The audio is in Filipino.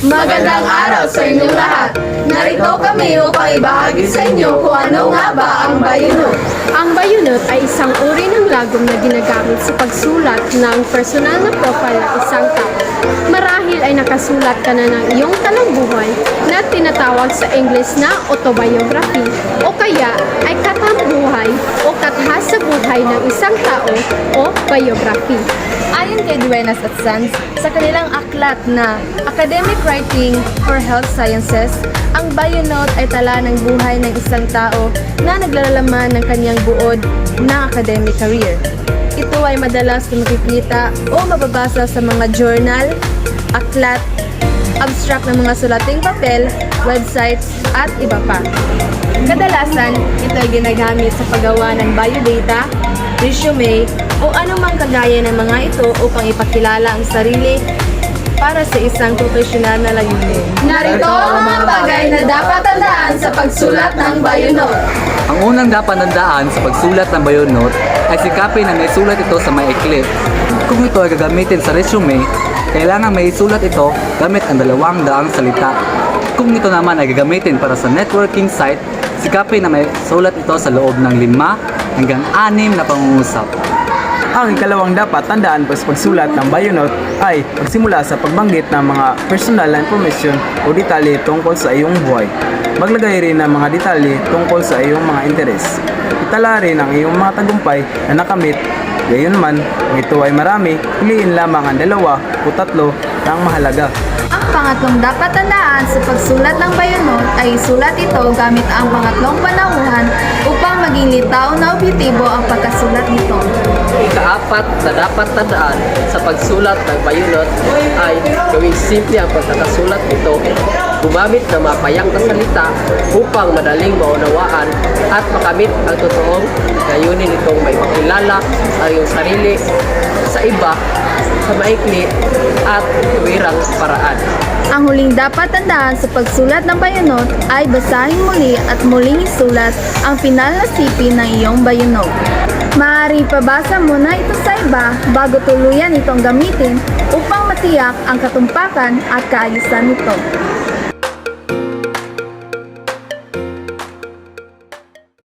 Magandang araw sa inyong lahat! Narito kami upang ibahagi sa inyo kung ano nga ba ang bayunot. Ang bayunot ay isang uri ng lagom na ginagamit sa pagsulat ng personal na profile ng isang tao. Marahil ay nakasulat ka na ng iyong talambuhay na tinatawag sa English na autobiography o kaya ay katambuhay o kathas sa buhay ng isang tao o biography. Ayon kay Duenas at Sons, sa kanilang aklat na Academic Writing for Health Sciences, ang bayunot ay tala ng buhay ng isang tao na naglalalaman ng kanyang buod na academic career. Ito ay madalas na makikita o mababasa sa mga journal, aklat, abstract ng mga sulating papel, websites, at iba pa. Kadalasan, ito ay ginagamit sa paggawa ng biodata, resume, o anumang kagaya ng mga ito upang ipakilala ang sarili para sa isang profesional na layunin. Narito ang mga bagay na dapat tandaan sa pagsulat ng bayunot. Ang unang dapat tandaan sa pagsulat ng bayunot ay sikapin na may sulat ito sa maikli. Kung ito ay gagamitin sa resume, kailangan may isulat ito gamit ang 200 salita. Kung ito naman ay gagamitin para sa networking site, sikapin na may sulat ito sa loob ng 5 hanggang 6 na pangungusap. Ang ikalawang dapat tandaan sa pagsulat ng bayunot ay magsimula sa pagbanggit ng mga personal na information o detalye tungkol sa iyong buhay. Maglagay rin ng mga detalye tungkol sa iyong mga interes. Itala rin ang iyong mga tagumpay na nakamit. Gayunman, kung ito ay marami, piliin lamang ang 2 o 3 na ang mahalaga. Ang pangatlong dapat tandaan sa pagsulat ng bayunot ay isulat ito gamit ang pangatlong panauhan upang maging litaw na objektibo ang pagkasulat nito. Ikaapat na dapat tandaan sa pagsulat ng bayunot ay gawing simple ang pagkakasulat nito, gumamit ng mapayang na salita upang madaling maunawaan at makamit ang totoong layunin nitong may makilala sa iyong sarili, sa iba, sa maikli at tuwirang paraan. Ang huling dapat tandaan sa pagsulat ng bayunot ay basahin muli at muling isulat ang pinal na sipin ng iyong bayunot. Maaari pabasa muna ito sa iba bago tuluyan itong gamitin upang matiyak ang katumpakan at kaayusan nito.